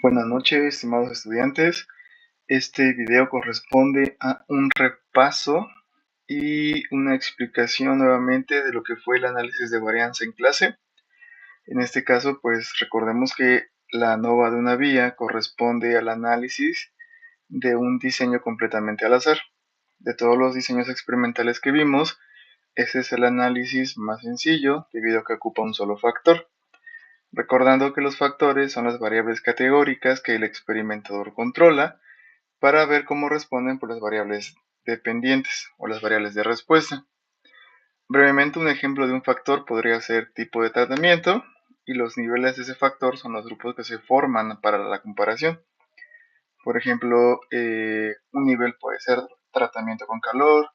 Buenas noches, estimados estudiantes. Este video corresponde a un repaso y una explicación nuevamente de lo que fue el análisis de varianza en clase. En este caso, pues recordemos que la ANOVA de una vía corresponde al análisis de un diseño completamente al azar. De todos los diseños experimentales que vimos, ese es el análisis más sencillo debido a que ocupa un solo factor. Recordando que los factores son las variables categóricas que el experimentador controla para ver cómo responden por las variables dependientes o las variables de respuesta. Brevemente, un ejemplo de un factor podría ser tipo de tratamiento y los niveles de ese factor son los grupos que se forman para la comparación. Por ejemplo, un nivel puede ser tratamiento con calor,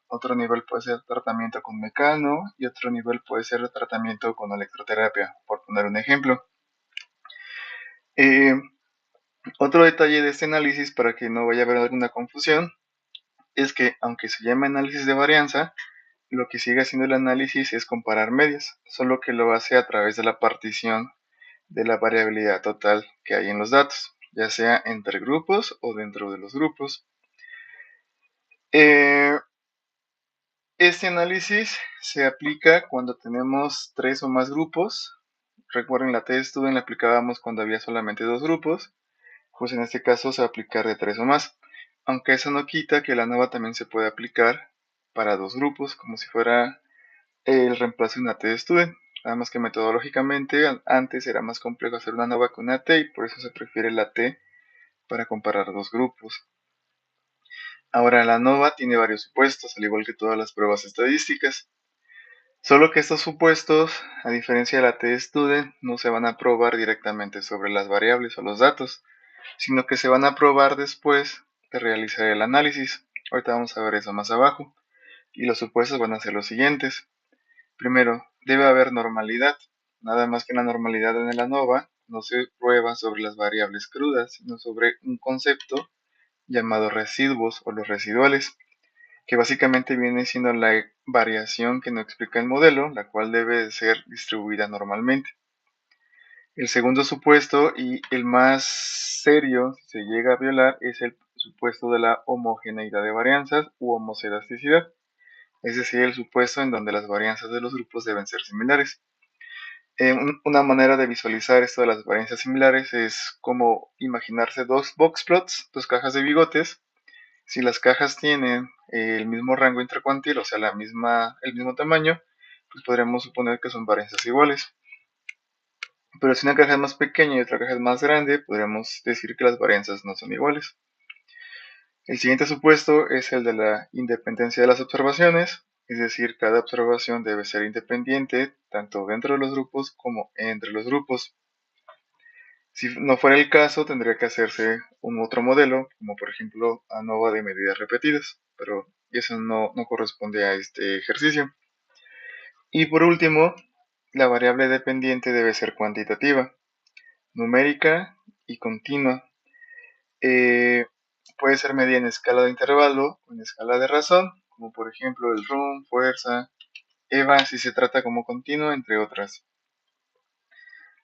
otro nivel puede ser tratamiento con mecano y otro nivel puede ser tratamiento con electroterapia, por poner un ejemplo. Eh, Otro detalle de este análisis, para que no vaya a haber alguna confusión, es que aunque se llama análisis de varianza, lo que sigue haciendo el análisis es comparar medias, solo que lo hace a través de la partición de la variabilidad total que hay en los datos, ya sea entre grupos o dentro de los grupos. Este análisis se aplica cuando tenemos 3 o más grupos. Recuerden, la t-student la aplicábamos cuando había solamente 2 grupos, pues en este caso se va a aplicar de 3 o más, aunque eso no quita que la ANOVA también se puede aplicar para 2 grupos, como si fuera el reemplazo de una t-student. Nada más que metodológicamente antes era más complejo hacer una ANOVA con una t y por eso se prefiere la t para comparar 2 grupos. Ahora la ANOVA tiene varios supuestos, al igual que todas las pruebas estadísticas. Solo que estos supuestos, a diferencia de la t-student, no se van a probar directamente sobre las variables o los datos, sino que se van a probar después de realizar el análisis. Ahorita vamos a ver eso más abajo. Y los supuestos van a ser los siguientes. Primero, debe haber normalidad. Nada más que la normalidad en el ANOVA no se prueba sobre las variables crudas, sino sobre un concepto llamado residuos o los residuales, que básicamente viene siendo la variación que no explica el modelo, la cual debe ser distribuida normalmente. El segundo supuesto y el más serio, si se llega a violar, es el supuesto de la homogeneidad de varianzas u homocedasticidad, es decir, el supuesto en donde las varianzas de los grupos deben ser similares. Una manera de visualizar esto de las varianzas similares es como imaginarse dos box plots, dos cajas de bigotes. Si las cajas tienen el mismo rango intercuantil, o sea, el mismo tamaño, pues podríamos suponer que son varianzas iguales. Pero si una caja es más pequeña y otra caja es más grande, podríamos decir que las varianzas no son iguales. El siguiente supuesto es el de la independencia de las observaciones, es decir, cada observación debe ser independiente tanto dentro de los grupos como entre los grupos. Si no fuera el caso, tendría que hacerse un otro modelo, como por ejemplo ANOVA de medidas repetidas, pero eso no corresponde a este ejercicio. Y por último, la variable dependiente debe ser cuantitativa, numérica y continua. Puede ser medida en escala de intervalo o en escala de razón, como por ejemplo el RUM, fuerza, EVA si se trata como continua, entre otras.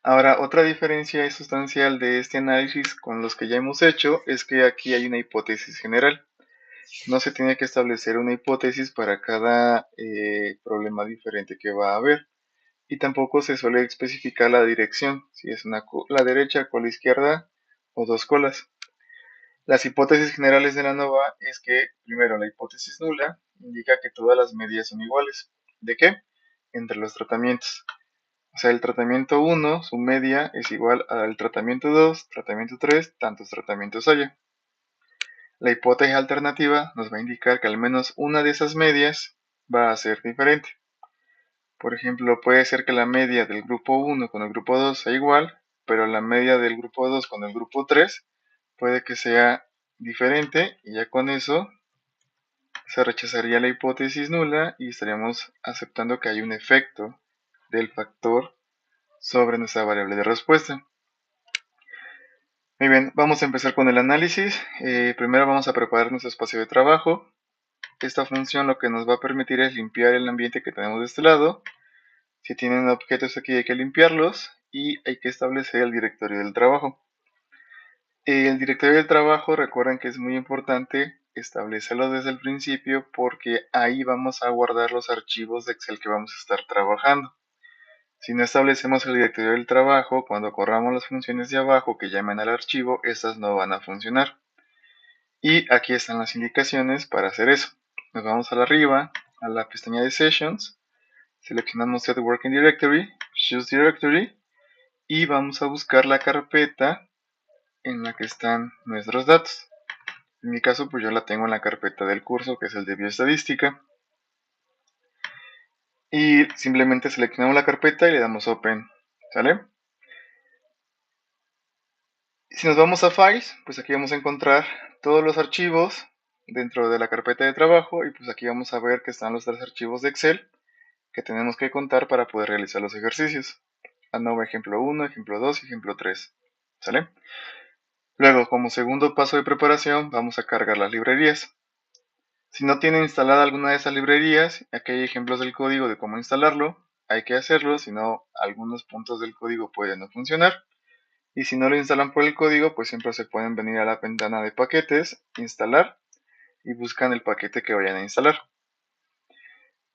Ahora, otra diferencia sustancial de este análisis con los que ya hemos hecho es que aquí hay una hipótesis general. No se tiene que establecer una hipótesis para cada problema diferente que va a haber. Y tampoco se suele especificar la dirección, si es la derecha, cola izquierda o dos colas. Las hipótesis generales de la ANOVA es que, primero, la hipótesis nula indica que todas las medidas son iguales. ¿De qué? Entre los tratamientos. O sea, el tratamiento 1, su media es igual al tratamiento 2, tratamiento 3, tantos tratamientos haya. La hipótesis alternativa nos va a indicar que al menos una de esas medias va a ser diferente. Por ejemplo, puede ser que la media del grupo 1 con el grupo 2 sea igual, pero la media del grupo 2 con el grupo 3 puede que sea diferente y ya con eso se rechazaría la hipótesis nula y estaríamos aceptando que hay un efecto del factor sobre nuestra variable de respuesta. Muy bien, vamos a empezar con el análisis. Primero vamos a preparar nuestro espacio de trabajo. Esta función lo que nos va a permitir es limpiar el ambiente que tenemos de este lado. Si tienen objetos aquí hay que limpiarlos y hay que establecer el directorio del trabajo. El directorio del trabajo, recuerden que es muy importante establecerlo desde el principio porque ahí vamos a guardar los archivos de Excel que vamos a estar trabajando. Si no establecemos el directorio del trabajo, cuando corramos las funciones de abajo que llamen al archivo, estas no van a funcionar. Y aquí están las indicaciones para hacer eso. Nos vamos a la arriba, a la pestaña de Sessions, seleccionamos Set Working Directory, Choose Directory, y vamos a buscar la carpeta en la que están nuestros datos. En mi caso, pues yo la tengo en la carpeta del curso, que es el de bioestadística. Y simplemente seleccionamos la carpeta y le damos Open, ¿sale? Si nos vamos a Files, pues aquí vamos a encontrar todos los archivos dentro de la carpeta de trabajo y pues aquí vamos a ver que están los 3 archivos de Excel que tenemos que contar para poder realizar los ejercicios. ANOVA ejemplo 1, ejemplo 2 y ejemplo 3, ¿sale? Luego, como segundo paso de preparación, vamos a cargar las librerías. Si no tiene instalada alguna de esas librerías, aquí hay ejemplos del código de cómo instalarlo, hay que hacerlo, si no, algunos puntos del código pueden no funcionar. Y si no lo instalan por el código, pues siempre se pueden venir a la ventana de paquetes, instalar, y buscan el paquete que vayan a instalar.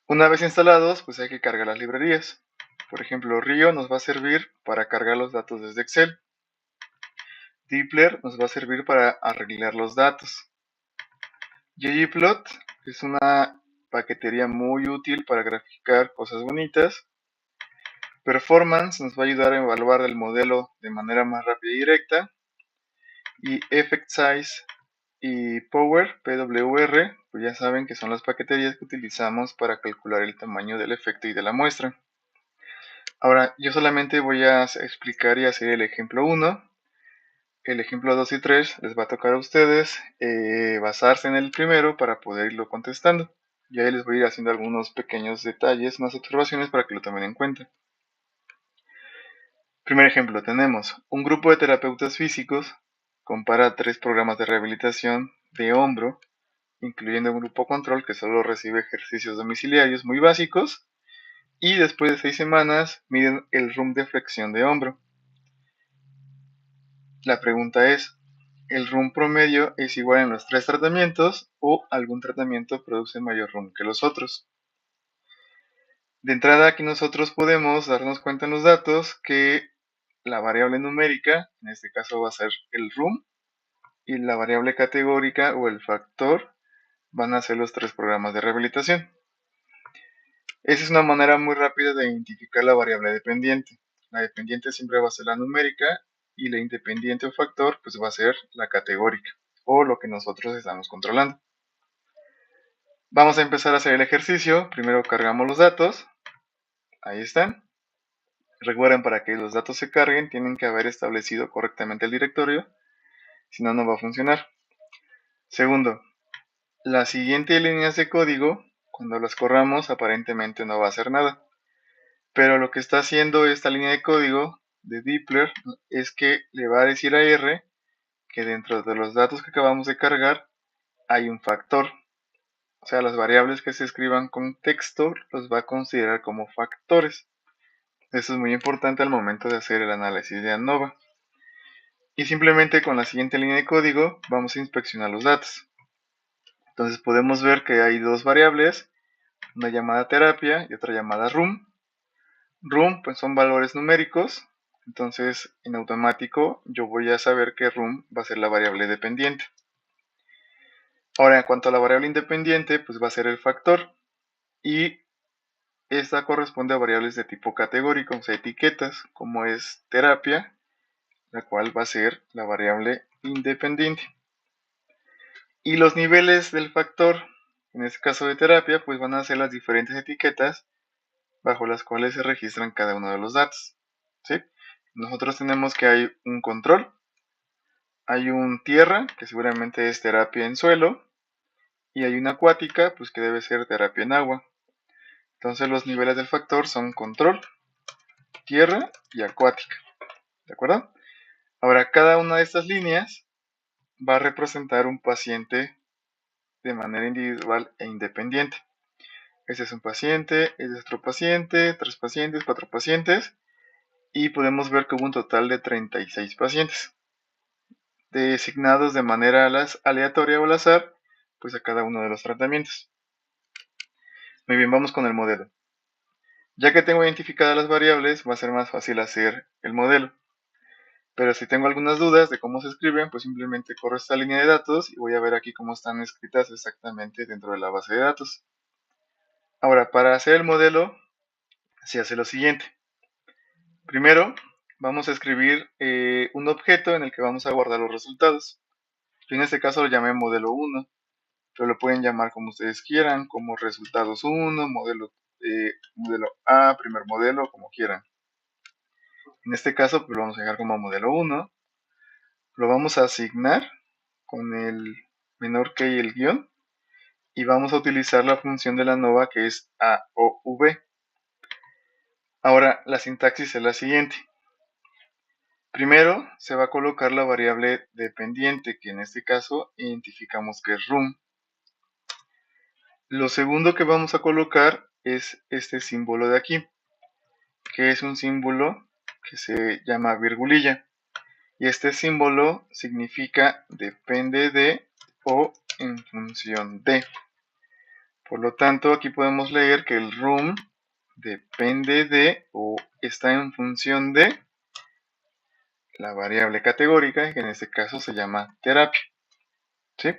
Una vez instalados, pues hay que cargar las librerías. Por ejemplo, Rio nos va a servir para cargar los datos desde Excel. Dplyr nos va a servir para arreglar los datos. ggplot es una paquetería muy útil para graficar cosas bonitas. Performance nos va a ayudar a evaluar el modelo de manera más rápida y directa. Y Effect Size y Power, PWR, pues ya saben que son las paqueterías que utilizamos para calcular el tamaño del efecto y de la muestra. Ahora, yo solamente voy a explicar y hacer el ejemplo 1. El ejemplo 2 y 3 les va a tocar a ustedes basarse en el primero para poder irlo contestando. Y ahí les voy a ir haciendo algunos pequeños detalles, más observaciones para que lo tomen en cuenta. Primer ejemplo, tenemos un grupo de terapeutas físicos compara 3 programas de rehabilitación de hombro, incluyendo un grupo control que solo recibe ejercicios domiciliarios muy básicos, y después de 6 semanas miden el RUM de flexión de hombro. La pregunta es, ¿el RUM promedio es igual en los 3 tratamientos o algún tratamiento produce mayor RUM que los otros? De entrada aquí nosotros podemos darnos cuenta en los datos que la variable numérica, en este caso va a ser el RUM, y la variable categórica o el factor van a ser los 3 programas de rehabilitación. Esa es una manera muy rápida de identificar la variable dependiente. La dependiente siempre va a ser la numérica y la independiente o factor pues va a ser la categórica o lo que nosotros estamos controlando. Vamos a empezar a hacer el ejercicio. Primero cargamos los datos. Ahí están. Recuerden, para que los datos se carguen tienen que haber establecido correctamente el directorio, si no, no va a funcionar. Segundo, las siguientes líneas de código, cuando las corramos aparentemente no va a hacer nada. Pero lo que está haciendo esta línea de código de Dplyr es que le va a decir a R que dentro de los datos que acabamos de cargar hay un factor. O sea, las variables que se escriban con texto los va a considerar como factores. Eso es muy importante al momento de hacer el análisis de ANOVA. Y simplemente con la siguiente línea de código vamos a inspeccionar los datos. Entonces podemos ver que hay 2 variables, una llamada terapia y otra llamada RUM. RUM pues son valores numéricos, entonces en automático yo voy a saber que RUM va a ser la variable dependiente. Ahora, en cuanto a la variable independiente, pues va a ser el factor, y esta corresponde a variables de tipo categórico, o sea, etiquetas, como es terapia, la cual va a ser la variable independiente. Y los niveles del factor, en este caso de terapia, pues van a ser las diferentes etiquetas bajo las cuales se registran cada uno de los datos, ¿sí? Nosotros tenemos que hay un control, hay un tierra, que seguramente es terapia en suelo, y hay una acuática, pues que debe ser terapia en agua. Entonces los niveles del factor son control, tierra y acuática, ¿de acuerdo? Ahora, cada una de estas líneas va a representar un paciente de manera individual e independiente. Este es un paciente, este es otro paciente, 3 pacientes, 4 pacientes, y podemos ver que hubo un total de 36 pacientes. designados de manera aleatoria o al azar, pues a cada uno de los tratamientos. Muy bien, vamos con el modelo. Ya que tengo identificadas las variables, va a ser más fácil hacer el modelo. Pero si tengo algunas dudas de cómo se escriben, pues simplemente corro esta línea de datos y voy a ver aquí cómo están escritas exactamente dentro de la base de datos. Ahora, para hacer el modelo, se hace lo siguiente. Primero, vamos a escribir un objeto en el que vamos a guardar los resultados. Yo en este caso lo llamé modelo 1, pero lo pueden llamar como ustedes quieran, como resultados 1, modelo A, primer modelo, como quieran. En este caso, pues lo vamos a dejar como modelo 1. Lo vamos a asignar con el menor que y el guión. Y vamos a utilizar la función de la ANOVA que es AOV. Ahora, la sintaxis es la siguiente. Primero, se va a colocar la variable dependiente, que en este caso identificamos que es room. Lo segundo que vamos a colocar es este símbolo de aquí, que es un símbolo que se llama virgulilla. Y este símbolo significa depende de o en función de. Por lo tanto, aquí podemos leer que el room depende de o está en función de la variable categórica, que en este caso se llama terapia. ¿Sí?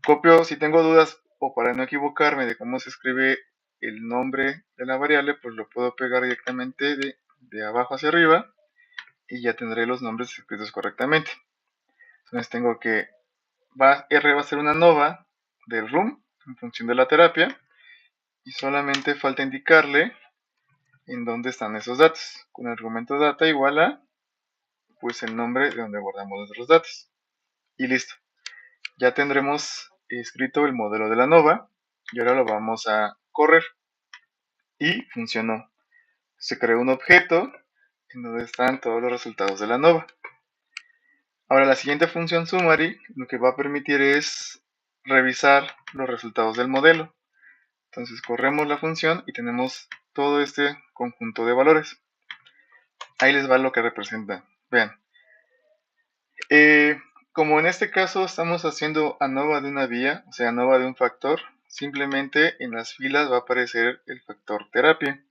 Copio, si tengo dudas o para no equivocarme de cómo se escribe el nombre de la variable, pues lo puedo pegar directamente de abajo hacia arriba y ya tendré los nombres escritos correctamente. Entonces tengo que R va a ser una ANOVA del room en función de la terapia y solamente falta indicarle en dónde están esos datos. Con el argumento data igual a pues el nombre de donde guardamos nuestros datos. Y listo. Ya tendremos escrito el modelo de la ANOVA y ahora lo vamos a correr. Y funcionó. Se creó un objeto en donde están todos los resultados de la ANOVA. Ahora la siguiente función summary lo que va a permitir es revisar los resultados del modelo. Entonces corremos la función y tenemos todo este conjunto de valores. Ahí les va lo que representa. Vean. Como en este caso estamos haciendo ANOVA de una vía, o sea, ANOVA de un factor, simplemente en las filas va a aparecer el factor terapia.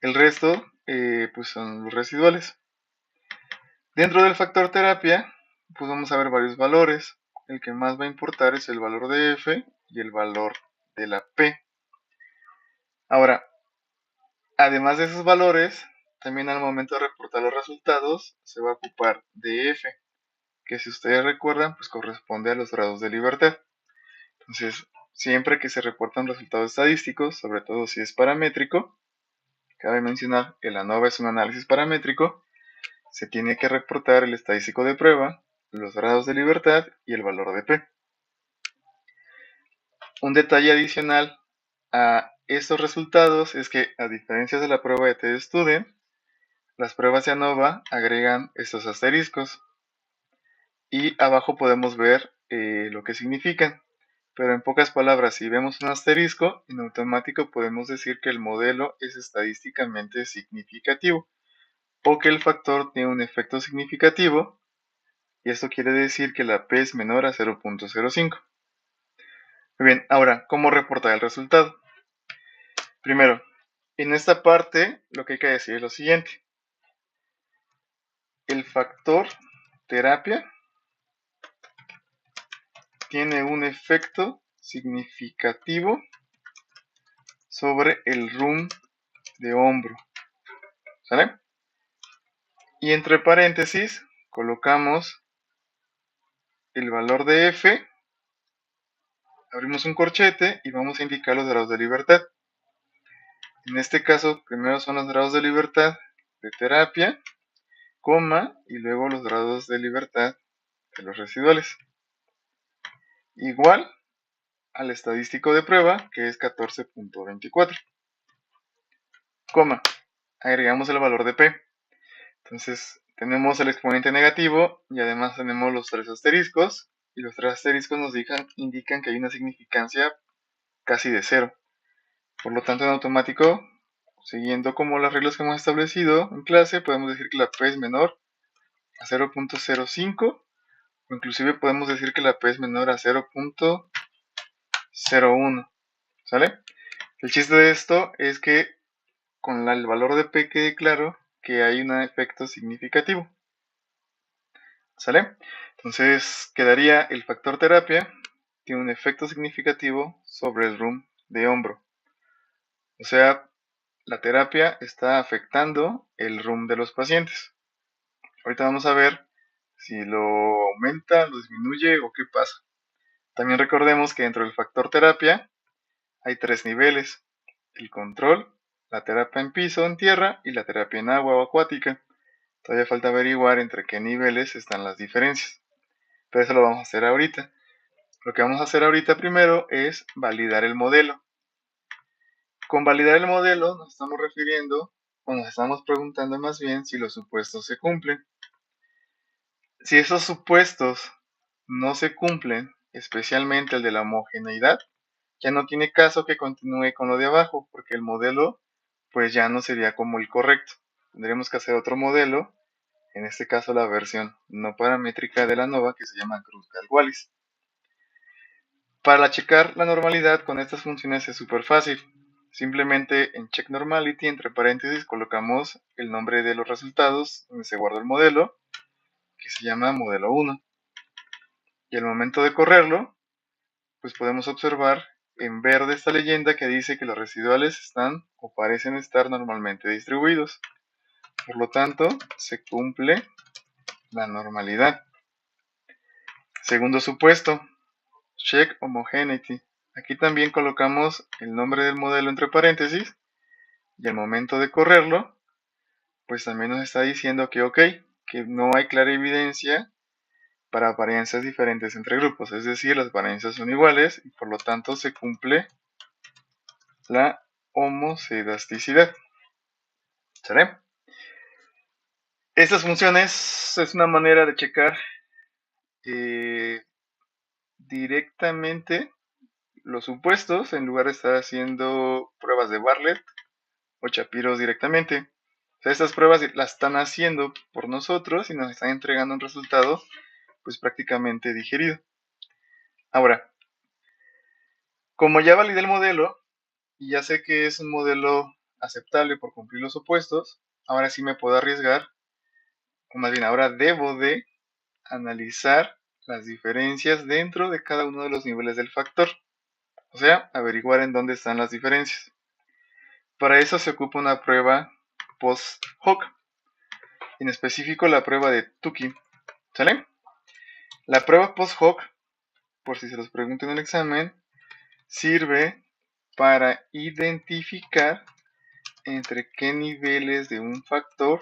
El resto pues son los residuales. Dentro del factor terapia, pues vamos a ver varios valores. El que más va a importar es el valor de F y el valor de la P. Ahora, además de esos valores, también al momento de reportar los resultados, se va a ocupar de F, que si ustedes recuerdan, pues corresponde a los grados de libertad. Entonces, siempre que se reportan resultados estadísticos, sobre todo si es paramétrico, cabe mencionar que la ANOVA es un análisis paramétrico, se tiene que reportar el estadístico de prueba, los grados de libertad y el valor de P. Un detalle adicional a estos resultados es que, a diferencia de la prueba de TestStudent, las pruebas de ANOVA agregan estos asteriscos y abajo podemos ver lo que significan. Pero en pocas palabras, si vemos un asterisco, en automático podemos decir que el modelo es estadísticamente significativo o que el factor tiene un efecto significativo y esto quiere decir que la P es menor a 0.05. Muy bien, ahora, ¿cómo reportar el resultado? Primero, en esta parte lo que hay que decir es lo siguiente. El factor terapia tiene un efecto significativo sobre el RUM de hombro. ¿Sale? Y entre paréntesis colocamos el valor de F, abrimos un corchete y vamos a indicar los grados de libertad. En este caso, primero son los grados de libertad de terapia, coma, y luego los grados de libertad de los residuales. Igual al estadístico de prueba, que es 14.24. Coma, agregamos el valor de P. Entonces, tenemos el exponente negativo y además tenemos los tres asteriscos. Y los tres asteriscos nos indican que hay una significancia casi de 0. Por lo tanto, en automático, siguiendo como las reglas que hemos establecido en clase, podemos decir que la P es menor a 0.05 o inclusive podemos decir que la P es menor a 0.01, ¿sale? El chiste de esto es que con el valor de P quede claro que hay un efecto significativo, ¿sale? Entonces quedaría el factor terapia tiene un efecto significativo sobre el RUM de hombro. O sea, la terapia está afectando el RUM de los pacientes. Ahorita vamos a ver si lo aumenta, lo disminuye o qué pasa. También recordemos que dentro del factor terapia hay 3 niveles: el control, la terapia en piso, en tierra, y la terapia en agua o acuática. Todavía falta averiguar entre qué niveles están las diferencias, pero eso lo vamos a hacer ahorita. Lo que vamos a hacer ahorita primero es validar el modelo. Con validar el modelo nos estamos refiriendo, o nos estamos preguntando más bien, si los supuestos se cumplen. Si esos supuestos no se cumplen, especialmente el de la homogeneidad, ya no tiene caso que continúe con lo de abajo, porque el modelo pues ya no sería como el correcto. Tendríamos que hacer otro modelo, en este caso la versión no paramétrica de la ANOVA, que se llama Cruz-Gal-Wallis. Para checar la normalidad con estas funciones es súper fácil. Simplemente en check normality, entre paréntesis, colocamos el nombre de los resultados donde se guarda el modelo, que se llama modelo 1. Y al momento de correrlo, pues podemos observar en verde esta leyenda que dice que los residuales están o parecen estar normalmente distribuidos. Por lo tanto, se cumple la normalidad. Segundo supuesto, check homogeneity. Aquí también colocamos el nombre del modelo entre paréntesis y al momento de correrlo, pues también nos está diciendo que ok, que no hay clara evidencia para apariencias diferentes entre grupos, es decir, las apariencias son iguales y por lo tanto se cumple la homoscedasticidad. ¿Sale? Estas funciones es una manera de checar directamente los supuestos en lugar de estar haciendo pruebas de Bartlett o Shapiros directamente. O sea, estas pruebas las están haciendo por nosotros y nos están entregando un resultado pues prácticamente digerido. Ahora, como ya validé el modelo y ya sé que es un modelo aceptable por cumplir los supuestos, ahora sí me puedo arriesgar, o más bien ahora debo de analizar las diferencias dentro de cada uno de los niveles del factor. O sea, averiguar en dónde están las diferencias. Para eso se ocupa una prueba post hoc, en específico la prueba de Tukey. ¿Sale? La prueba post hoc, por si se los pregunto en el examen, sirve para identificar entre qué niveles de un factor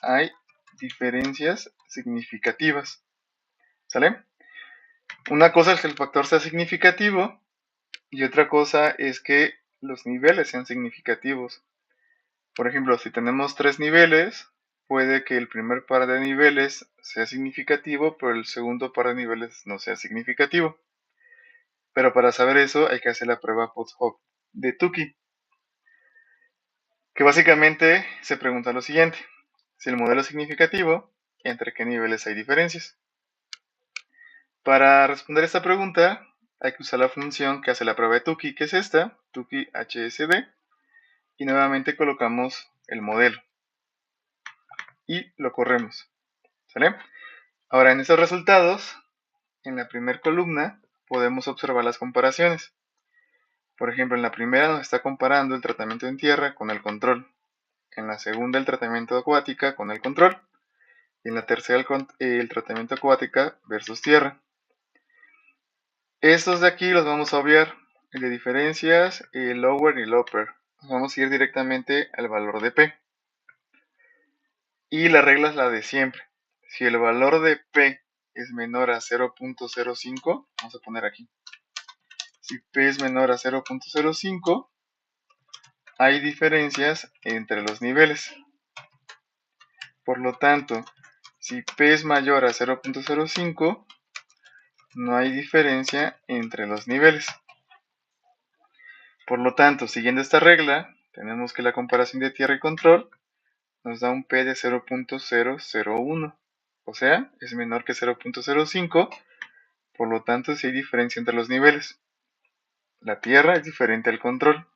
hay diferencias significativas. ¿Sale? Una cosa es que el factor sea significativo y otra cosa es que los niveles sean significativos. Por ejemplo, si tenemos 3 niveles, puede que el primer par de niveles sea significativo, pero el segundo par de niveles no sea significativo. Pero para saber eso hay que hacer la prueba post hoc de Tukey, que básicamente se pregunta lo siguiente: si el modelo es significativo, ¿entre qué niveles hay diferencias? Para responder esta pregunta hay que usar la función que hace la prueba de Tukey, que es esta, Tukey HSD, y nuevamente colocamos el modelo y lo corremos. ¿Sale? Ahora, en estos resultados, en la primera columna podemos observar las comparaciones. Por ejemplo, en la primera nos está comparando el tratamiento en tierra con el control, en la segunda el tratamiento acuática con el control, y en la tercera el tratamiento acuática versus tierra. Estos de aquí los vamos a obviar, el de diferencias, el lower y el upper. Vamos a ir directamente al valor de P. Y la regla es la de siempre. Si el valor de P es menor a 0.05, vamos a poner aquí. Si P es menor a 0.05, hay diferencias entre los niveles. Por lo tanto, si P es mayor a 0.05, no hay diferencia entre los niveles. Por lo tanto, siguiendo esta regla, tenemos que la comparación de tierra y control nos da un P de 0.001. o sea, es menor que 0.05, por lo tanto sí hay diferencia entre los niveles. La tierra es diferente al control.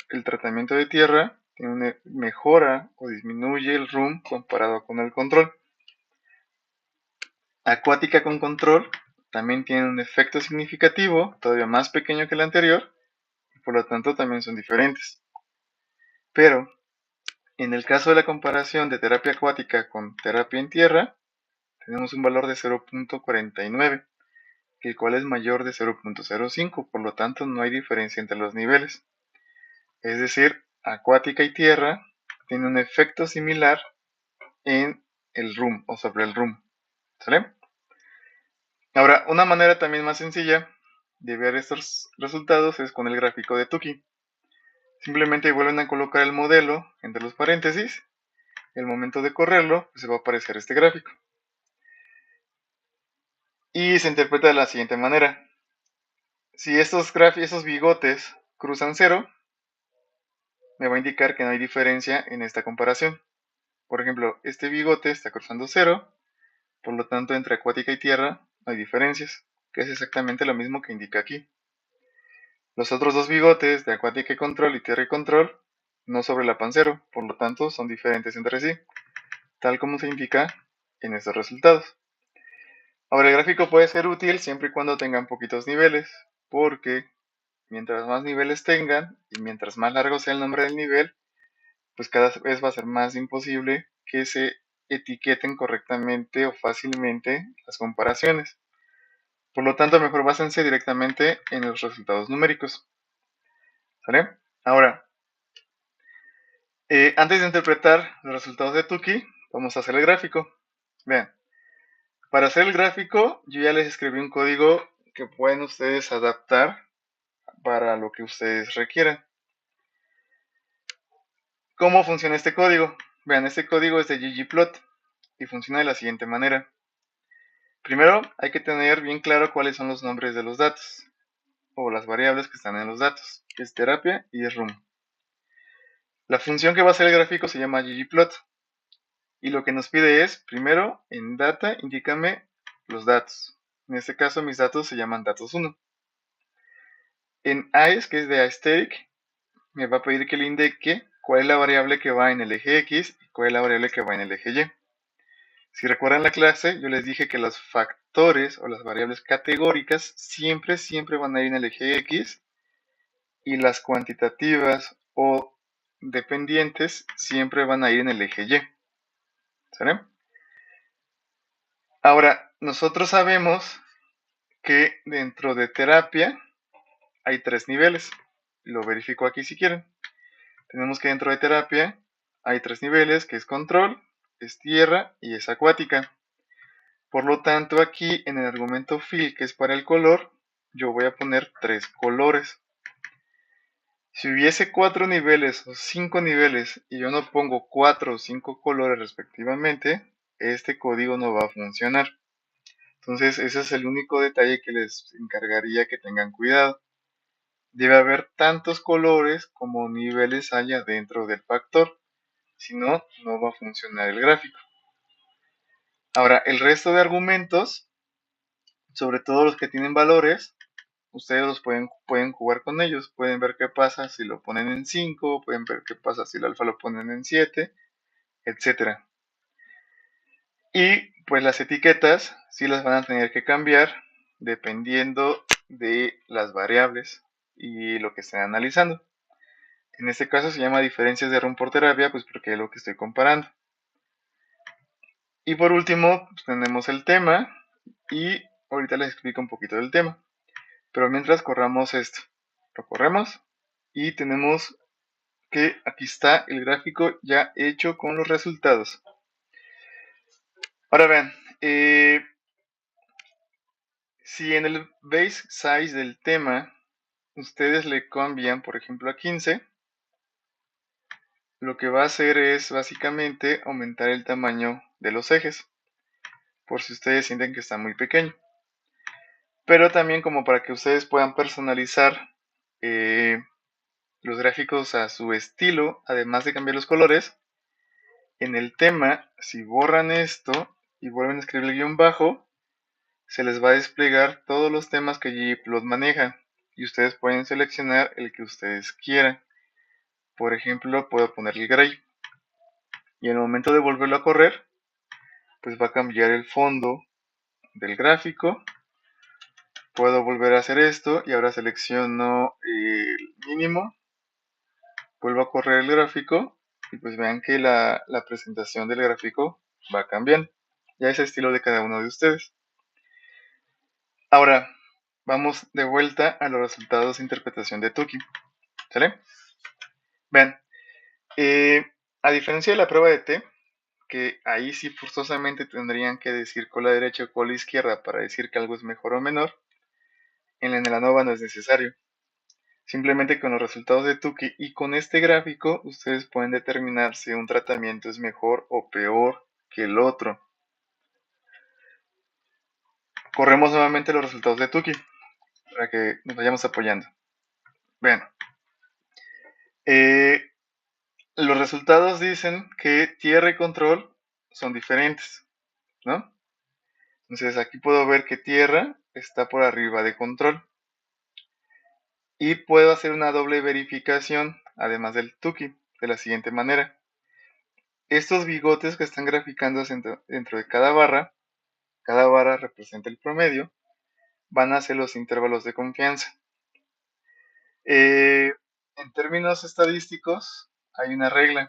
El tratamiento de tierra mejora o disminuye el RUM comparado con el control. Acuática con control también tiene un efecto significativo, todavía más pequeño que el anterior, y por lo tanto también son diferentes. Pero, en el caso de la comparación de terapia acuática con terapia en tierra, tenemos un valor de 0.49, el cual es mayor de 0.05, por lo tanto no hay diferencia entre los niveles. Es decir, acuática y tierra tienen un efecto similar en el RUM o sobre el RUM. ¿Sale? Ahora, una manera también más sencilla de ver estos resultados es con el gráfico de Tukey. Simplemente vuelven a colocar el modelo entre los paréntesis. El momento de correrlo, pues se va a aparecer este gráfico. Y se interpreta de la siguiente manera. Si estos bigotes cruzan 0, me va a indicar que no hay diferencia en esta comparación. Por ejemplo, este bigote está cruzando 0, por lo tanto entre acuática y tierra no hay diferencias, que es exactamente lo mismo que indica aquí. Los otros dos bigotes de acuática y control y tierra y control no sobrelapan 0, por lo tanto son diferentes entre sí, tal como se indica en estos resultados. Ahora, el gráfico puede ser útil siempre y cuando tengan poquitos niveles, porque mientras más niveles tengan y mientras más largo sea el nombre del nivel, pues cada vez va a ser más imposible que se etiqueten correctamente o fácilmente las comparaciones. Por lo tanto, mejor básense directamente en los resultados numéricos. ¿Sale? Ahora, antes de interpretar los resultados de Tukey, vamos a hacer el gráfico. Vean, para hacer el gráfico, yo ya les escribí un código que pueden ustedes adaptar para lo que ustedes requieran. ¿Cómo funciona este código? Vean, este código es de ggplot y funciona de la siguiente manera. Primero, hay que tener bien claro cuáles son los nombres de los datos, o las variables que están en los datos, que es terapia y es RUM. La función que va a hacer el gráfico se llama ggplot, y lo que nos pide es, primero, en data, indícame los datos. En este caso, mis datos se llaman datos1. En aes, que es de aesthetic, me va a pedir que le indique cuál es la variable que va en el eje X y cuál es la variable que va en el eje Y. Si recuerdan la clase, yo les dije que los factores o las variables categóricas siempre van a ir en el eje X y las cuantitativas o dependientes siempre van a ir en el eje Y. ¿Sale? Ahora, nosotros sabemos que dentro de terapia hay 3 niveles. Lo verifico aquí si quieren. Tenemos que dentro de terapia hay 3 niveles, que es control, es tierra y es acuática. Por lo tanto, aquí en el argumento fill, que es para el color, yo voy a poner 3 colores. Si hubiese 4 niveles o 5 niveles y yo no pongo 4 o 5 colores respectivamente, este código no va a funcionar. Entonces, ese es el único detalle que les encargaría que tengan cuidado. Debe haber tantos colores como niveles haya dentro del factor. Si no, no va a funcionar el gráfico. Ahora, el resto de argumentos, sobre todo los que tienen valores, ustedes los pueden jugar con ellos. Pueden ver qué pasa si lo ponen en 5, pueden ver qué pasa si el alfa lo ponen en 7, etc. Y pues las etiquetas sí las van a tener que cambiar dependiendo de las variables y lo que estén analizando. En este caso se llama diferencias de RUM por terapia, pues porque es lo que estoy comparando. Y por último, pues tenemos el tema y ahorita les explico un poquito del tema. Pero mientras corramos esto, lo corremos y tenemos que aquí está el gráfico ya hecho con los resultados. Ahora vean, si en el base size del tema ustedes le cambian, por ejemplo, a 15, lo que va a hacer es básicamente aumentar el tamaño de los ejes, por si ustedes sienten que está muy pequeño. Pero también como para que ustedes puedan personalizar los gráficos a su estilo, además de cambiar los colores, en el tema, si borran esto y vuelven a escribir el guión bajo, se les va a desplegar todos los temas que ggplot maneja y ustedes pueden seleccionar el que ustedes quieran. Por ejemplo, puedo ponerle gray y en el momento de volverlo a correr, pues va a cambiar el fondo del gráfico. Puedo volver a hacer esto y ahora selecciono el mínimo, vuelvo a correr el gráfico y pues vean que la presentación del gráfico va cambiando. Ya es el estilo de cada uno de ustedes. Ahora, vamos de vuelta a los resultados de interpretación de Tukey. ¿Sale? Vean, a diferencia de la prueba de T, que ahí sí forzosamente tendrían que decir cola derecha o cola izquierda para decir que algo es mejor o menor, en la ANOVA no es necesario. Simplemente con los resultados de Tukey y con este gráfico ustedes pueden determinar si un tratamiento es mejor o peor que el otro. Corremos nuevamente los resultados de Tukey para que nos vayamos apoyando. Vean, los resultados dicen que tierra y control son diferentes, ¿no? Entonces aquí puedo ver que tierra está por arriba de control. Y puedo hacer una doble verificación, además del Tukey, de la siguiente manera. Estos bigotes que están graficando dentro de cada barra representa el promedio, van a ser los intervalos de confianza. En términos estadísticos, hay una regla.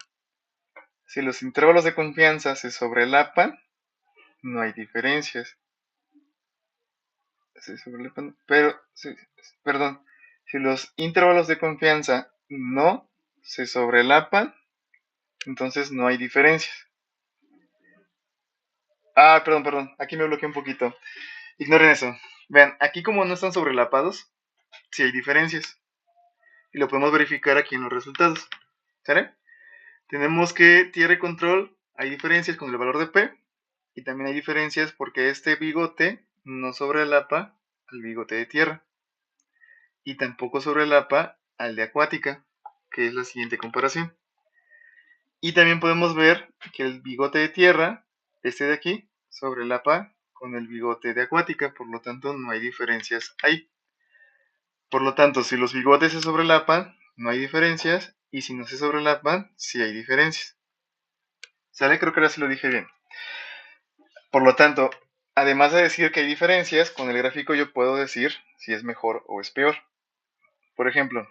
Si los intervalos de confianza se sobrelapan, no hay diferencias. Si los intervalos de confianza no se sobrelapan, entonces no hay diferencias. Perdón, aquí me bloqueé un poquito. Ignoren eso. Vean, aquí como no están sobrelapados, sí hay diferencias. Y lo podemos verificar aquí en los resultados. ¿Sale? Tenemos que tierra y control, hay diferencias con el valor de P. Y también hay diferencias porque este bigote no sobrelapa al bigote de tierra. Y tampoco sobrelapa al de acuática, que es la siguiente comparación. Y también podemos ver que el bigote de tierra, este de aquí, sobrelapa con el bigote de acuática, por lo tanto no hay diferencias ahí. Por lo tanto, si los bigotes se sobrelapan, no hay diferencias, y si no se sobrelapan, sí hay diferencias. ¿Sale? Creo que ahora sí lo dije bien. Por lo tanto, además de decir que hay diferencias, con el gráfico yo puedo decir si es mejor o es peor. Por ejemplo,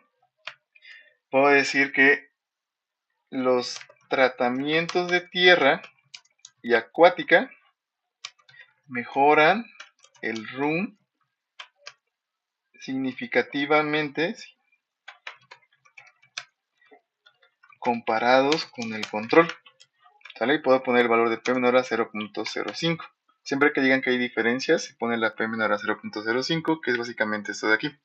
puedo decir que los tratamientos de tierra y acuática mejoran el RUM significativamente comparados con el control. ¿Sale? Y puedo poner el valor de P menor a 0.05. Siempre que digan que hay diferencias, se pone la P menor a 0.05, que es básicamente esto de aquí.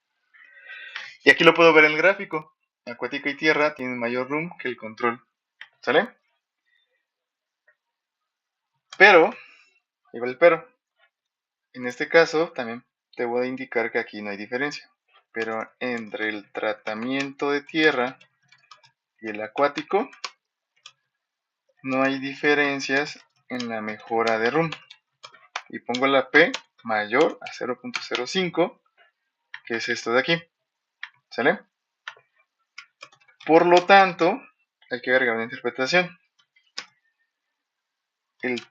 Y aquí lo puedo ver en el gráfico. Acuática y tierra tienen mayor RUM que el control. ¿Sale? Pero, igual el pero. En este caso, también te voy a indicar que aquí no hay diferencia. Pero entre el tratamiento de tierra y el acuático, no hay diferencias en la mejora de RUM. Y pongo la P mayor a 0.05, que es esto de aquí. ¿Sale? Por lo tanto, hay que agregar una interpretación. El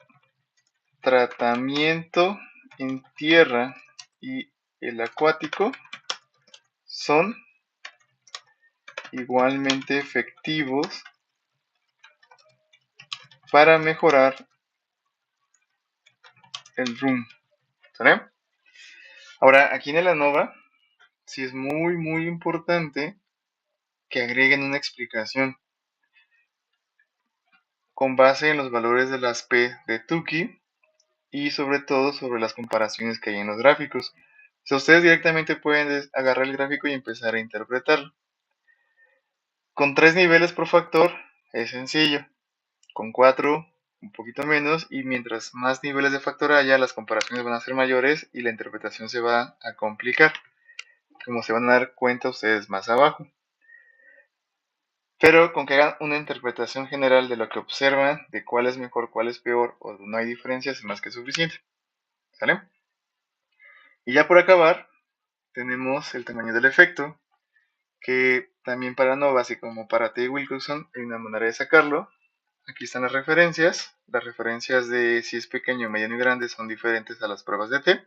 tratamiento en tierra y el acuático son igualmente efectivos para mejorar el RUM. ¿Sale? Ahora, aquí en el ANOVA, sí es muy importante que agreguen una explicación con base en los valores de las P de Tukey y sobre todo sobre las comparaciones que hay en los gráficos. O sea, ustedes directamente pueden agarrar el gráfico y empezar a interpretarlo. Con 3 niveles por factor es sencillo. Con 4 un poquito menos, y mientras más niveles de factor haya, las comparaciones van a ser mayores y la interpretación se va a complicar, como se van a dar cuenta ustedes más abajo. Pero con que hagan una interpretación general de lo que observan, de cuál es mejor, cuál es peor, o no hay diferencias, es más que suficiente. ¿Sale? Y ya por acabar, tenemos el tamaño del efecto, que también para ANOVA, así como para T. Wilkinson, hay una manera de sacarlo. Aquí están las referencias. Las referencias de si es pequeño, mediano y grande son diferentes a las pruebas de T.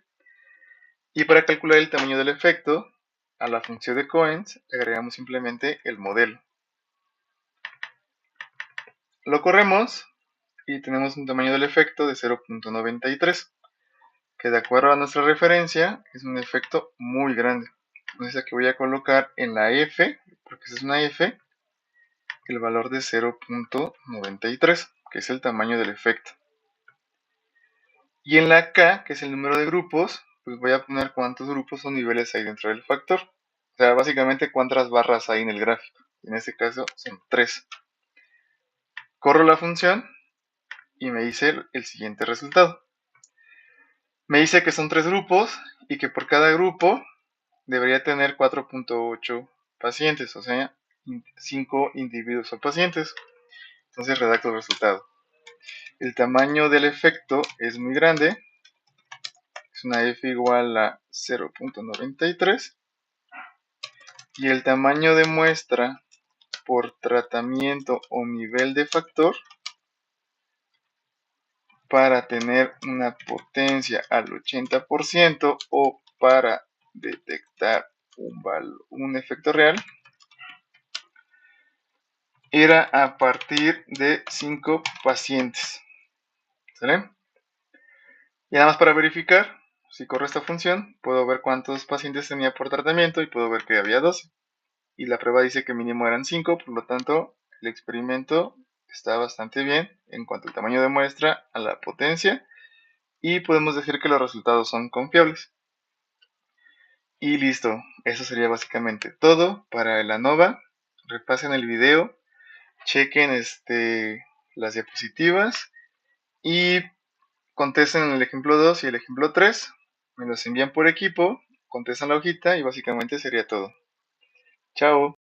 Y para calcular el tamaño del efecto, a la función de Coens le agregamos simplemente el modelo. Lo corremos y tenemos un tamaño del efecto de 0.93, que de acuerdo a nuestra referencia es un efecto muy grande. Entonces aquí voy a colocar en la F, porque esa es una F, el valor de 0.93, que es el tamaño del efecto. Y en la K, que es el número de grupos, pues voy a poner cuántos grupos o niveles hay dentro del factor. O sea, básicamente cuántas barras hay en el gráfico. En este caso son 3. Corro la función y me dice el siguiente resultado. Me dice que son 3 grupos y que por cada grupo debería tener 4.8 pacientes, o sea, 5 individuos o pacientes. Entonces redacto el resultado. El tamaño del efecto es muy grande, es una F igual a 0.93, y el tamaño de muestra por tratamiento o nivel de factor para tener una potencia al 80% o para detectar un efecto real era a partir de 5 pacientes. ¿Sale? Y nada más para verificar, si corro esta función, puedo ver cuántos pacientes tenía por tratamiento y puedo ver que había 12. Y la prueba dice que mínimo eran 5, por lo tanto, el experimento está bastante bien en cuanto al tamaño de muestra, a la potencia, y podemos decir que los resultados son confiables. Y listo, eso sería básicamente todo para el ANOVA. Repasen el video, chequen las diapositivas y contesten el ejemplo 2 y el ejemplo 3. Me los envían por equipo, contestan la hojita y básicamente sería todo. Chao.